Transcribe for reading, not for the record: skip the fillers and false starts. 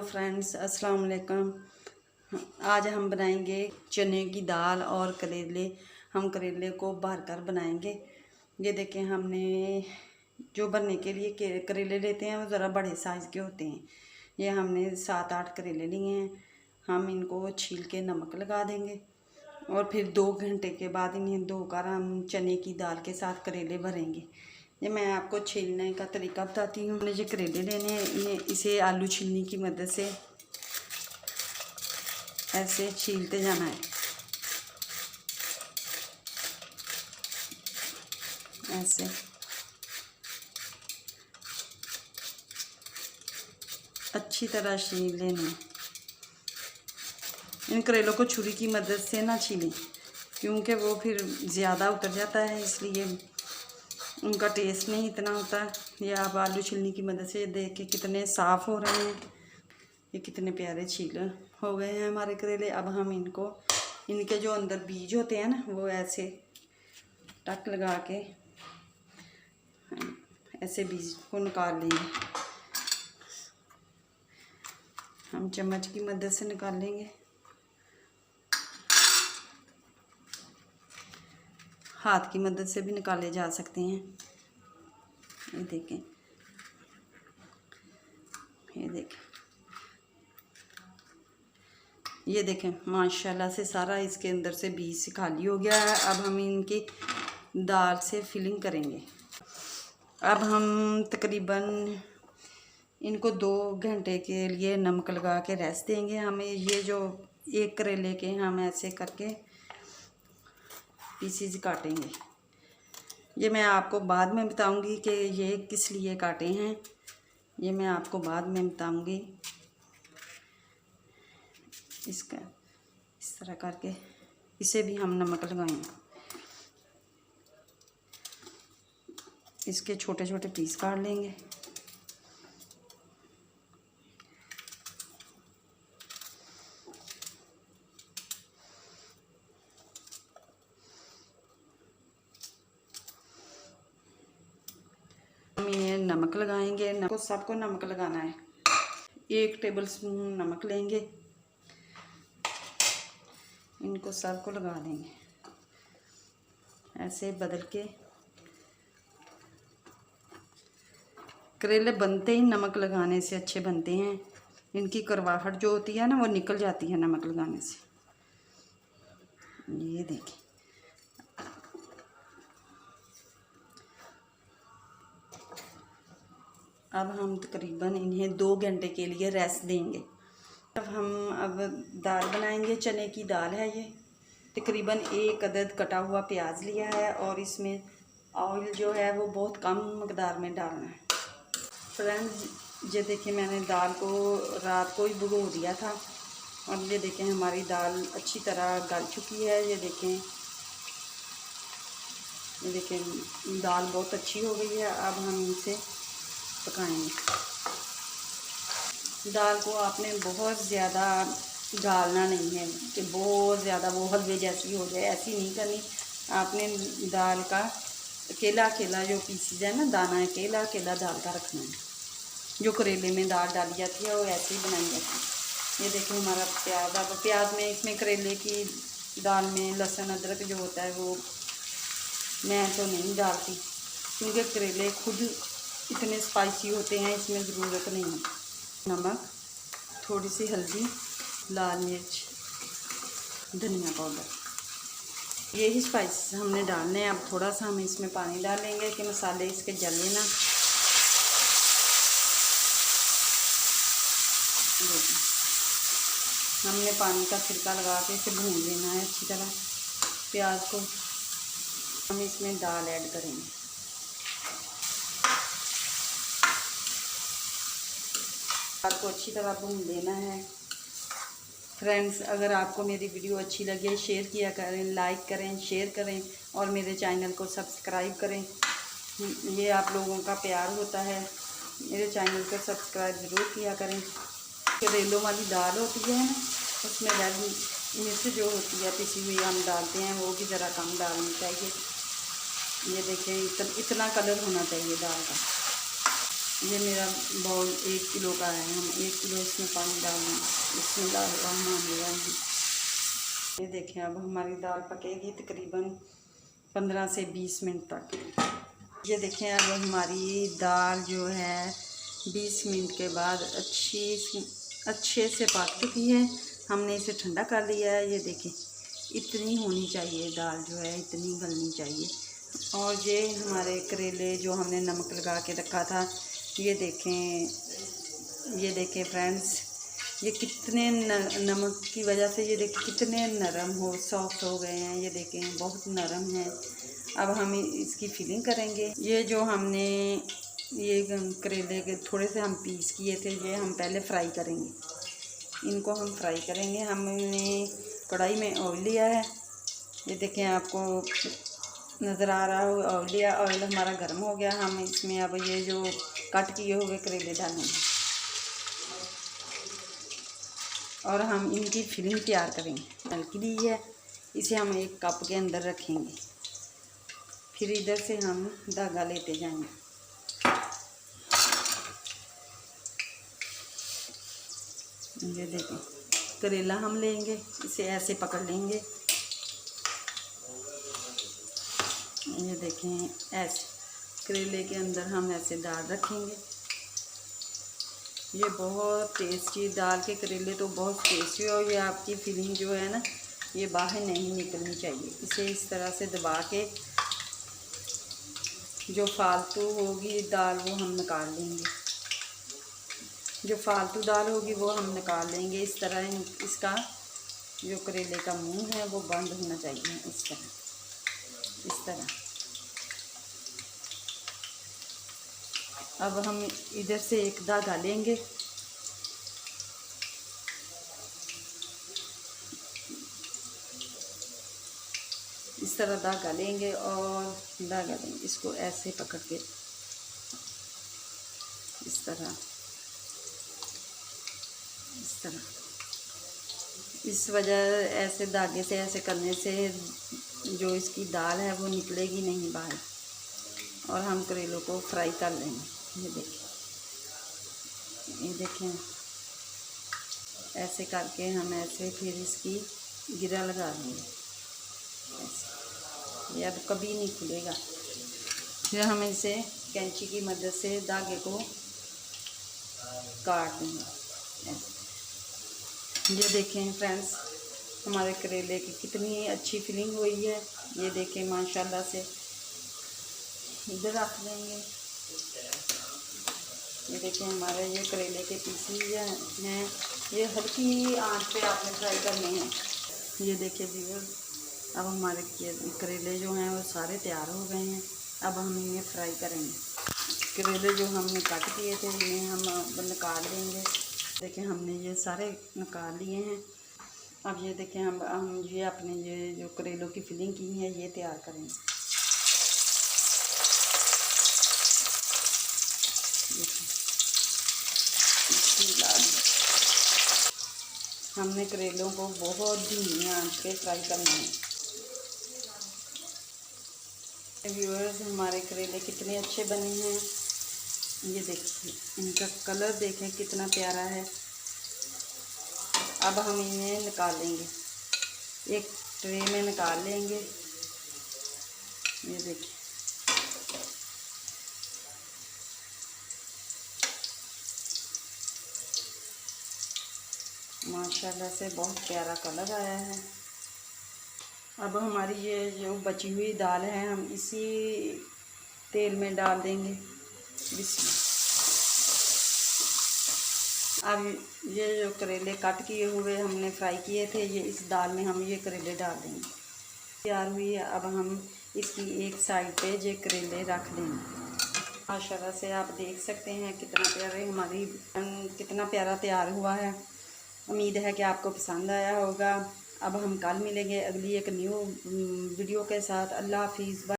Friends, अस्सलाम वालेकुम। आज हम बनाएंगे चने की दाल और करेले। हम करेले को भर कर बनाएंगे। ये देखें, हमने जो भरने के लिए करेले लेते हैं वो ज़रा बड़े साइज़ के होते हैं। ये हमने 7-8 करेले लिए हैं। हम इनको छील के नमक लगा देंगे और फिर 2 घंटे के बाद इन्हें धोकर हम चने की दाल के साथ करेले भरेंगे। ये मैं आपको छीलने का तरीका बताती हूँ। हमने जो करेले लेने हैं, इसे आलू छीलने की मदद से ऐसे छीलते जाना है। ऐसे अच्छी तरह छील लेना। इन करेलों को छुरी की मदद से ना छीलें, क्योंकि वो फिर ज़्यादा उतर जाता है, इसलिए उनका टेस्ट नहीं इतना होता। ये आप आलू छीलने की मदद से देख के कितने साफ़ हो रहे हैं। ये कितने प्यारे छील हो गए हैं हमारे करेले। अब हम इनको, इनके जो अंदर बीज होते हैं ना, वो ऐसे टक लगा के ऐसे बीज को निकाल लेंगे। हम चम्मच की मदद से निकालेंगे, हाथ की मदद से भी निकाले जा सकते हैं। ये देखें, ये देखें, ये देखें, माशाल्लाह से सारा इसके अंदर से बीज से खाली हो गया है। अब हम इनकी दाल से फिलिंग करेंगे। अब हम तकरीबन इनको 2 घंटे के लिए नमक लगा के रेस्ट देंगे। हमें ये जो एक करेले के हम ऐसे करके पीसीज काटेंगे। ये मैं आपको बाद में बताऊंगी कि ये किस लिए काटे हैं। ये मैं आपको बाद में बताऊंगी। इसका इस तरह करके इसे भी हम नमक लगाएंगे। इसके छोटे छोटे पीस काट लेंगे। हम ये नमक लगाएंगे। सबको नमक लगाना है। 1 टेबल स्पून नमक लेंगे, इनको सबको लगा देंगे ऐसे बदल के। करेले बनते ही नमक लगाने से अच्छे बनते हैं। इनकी करवाहट जो होती है ना, वो निकल जाती है नमक लगाने से। ये देखिए, अब हम तकरीबन इन्हें 2 घंटे के लिए रेस्ट देंगे। अब दाल बनाएंगे। चने की दाल है ये। तकरीबन 1 अदद कटा हुआ प्याज लिया है और इसमें ऑयल जो है वो बहुत कम मकदार में डालना है। फ्रेंड्स, ये देखें, मैंने दाल को रात को ही भिगो दिया था और ये देखें हमारी दाल अच्छी तरह गल चुकी है। ये देखें, दाल बहुत अच्छी हो गई है। अब हम इसे पकाएंगे। दाल को आपने बहुत ज़्यादा गालना नहीं है कि बहुत ज़्यादा वो हलवे जैसी हो जाए, ऐसी नहीं करनी। आपने दाल का अकेला अकेला जो पीसीज है ना, दाना अकेला अकेला दाल का रखना है। जो करेले में दाल डाली जाती है वो ऐसे ही बनाई जाती है। ये देखो हमारा प्याज। अब प्याज में, इसमें करेले की दाल में लहसुन अदरक जो होता है वो मैं तो नहीं डालती, क्योंकि करेले खुद इतने स्पाइसी होते हैं, इसमें ज़रूरत नहीं है। नमक, थोड़ी सी हल्दी, लाल मिर्च, धनिया पाउडर, यही स्पाइस हमने डालने हैं। अब थोड़ा सा हम इसमें पानी डालेंगे कि मसाले इसके जले ना। हमने पानी का छिड़का लगा के इसे भून लेना है अच्छी तरह। प्याज को हम इसमें दाल ऐड करेंगे। दाल को अच्छी तरह भून लेना है। फ्रेंड्स, अगर आपको मेरी वीडियो अच्छी लगे, शेयर किया करें, लाइक करें, शेयर करें और मेरे चैनल को सब्सक्राइब करें। ये आप लोगों का प्यार होता है। मेरे चैनल को सब्सक्राइब ज़रूर किया करें। करेलों वाली दाल होती है ना, उसमें रेड मिर्च जो होती है पिसी हुई हम डालते हैं, वो भी ज़रा कम डालनी चाहिए। ये देखें, इतना कलर होना चाहिए दाल का। ये मेरा बाउल 1 किलो का है। हम 1 किलो इसमें पानी डाल देंगे। बिस्मिल्लाहिर्रहमानिर्रहीम। ये देखें, अब हमारी दाल पकेगी तकरीबन 15 से 20 मिनट तक। ये देखें, अब हमारी दाल जो है 20 मिनट के बाद अच्छे से पक चुकी है। हमने इसे ठंडा कर लिया है। ये देखें, इतनी होनी चाहिए दाल, जो है इतनी गलनी चाहिए। और ये हमारे करेले जो हमने नमक लगा के रखा था, ये देखें फ्रेंड्स, ये कितने नमक की वजह से ये देखें कितने नरम सॉफ्ट हो गए हैं। ये देखें बहुत नरम है। अब हम इसकी फिलिंग करेंगे। ये जो हमने ये करेले के थोड़े से हम पीस किए थे, ये हम पहले फ्राई करेंगे। इनको हम फ्राई करेंगे। हमने कढ़ाई में ऑयल लिया है। ये देखें, आपको नज़र आ रहा हो ऑयल लिया। ऑयल हमारा गर्म हो गया। हम इसमें अब ये जो कट किए हुए करेले डालेंगे और हम इनकी फिलिंग तैयार करेंगे। हल्की ली है, इसे हम एक कप के अंदर रखेंगे। फिर इधर से हम धागा लेते जाएंगे। ये देखें, करेला हम लेंगे, इसे ऐसे पकड़ लेंगे। ये देखें, ऐसे करेले के अंदर हम ऐसे दाल रखेंगे। ये बहुत टेस्टी, दाल के करेले तो बहुत टेस्टी। और ये आपकी फिलिंग जो है ना, ये बाहर नहीं निकलनी चाहिए। इसे इस तरह से दबा के जो फालतू होगी दाल वो हम निकाल लेंगे। जो फालतू दाल होगी वो हम निकाल लेंगे। इस तरह इसका जो करेले का मुंह है वो बंद होना चाहिए। इस तरह। अब हम इधर से एक धागा लेंगे। इस तरह धागा लेंगे और धागा लेंगे, इसको ऐसे पकड़ के इस तरह इस वजह ऐसे धागे से ऐसे करने से जो इसकी दाल है वो निकलेगी नहीं बाहर। और हम करेलों को फ्राई कर लेंगे। ये देखें, ऐसे करके हम ऐसे फिर इसकी गिरा लगा देंगे। ऐसे ये अब कभी नहीं खुलेगा। फिर हम इसे कैंची की मदद से धागे को काट देंगे। ये देखें फ्रेंड्स, हमारे करेले की कितनी अच्छी फिलिंग हुई है। ये देखें माशाल्लाह से। इधर रख देंगे। ये देखें, हमारे ये करेले के पीसेस हैं, ये हल्की आंच पे आपने फ्राई करने हैं। ये देखिए व्यूअर्स, अब हमारे करेले जो हैं वो सारे तैयार हो गए हैं। अब हम इन्हें फ्राई करेंगे। करेले जो हमने कट किए थे इन्हें हम निकाल लेंगे। देखें, हमने ये सारे निकाल लिए हैं। अब ये देखें, हम ये अपने ये जो करेलों की फिलिंग की है ये तैयार करेंगे। हमने करेलों को बहुत धीमी आंच पे फ्राई करना है। व्यूअर्स, हमारे करेले कितने अच्छे बने हैं। ये देखिए, इनका कलर देखें कितना प्यारा है। अब हम इन्हें निकाल लेंगे, एक ट्रे में निकाल लेंगे। ये देखिए, माशाल्लाह से बहुत प्यारा कलर आया है। अब हमारी ये जो बची हुई दाल है हम इसी तेल में डाल देंगे। अब ये जो करेले कट किए हुए हमने फ्राई किए थे, ये इस दाल में हम ये करेले डाल देंगे। तैयार हुई है। अब हम इसकी एक साइड पे ये करेले रख देंगे। माशाल्लाह से आप देख सकते हैं कितना प्यारा तैयार हुआ है। उम्मीद है कि आपको पसंद आया होगा। अब हम कल मिलेंगे अगली एक न्यू वीडियो के साथ। अल्लाह हाफिज़।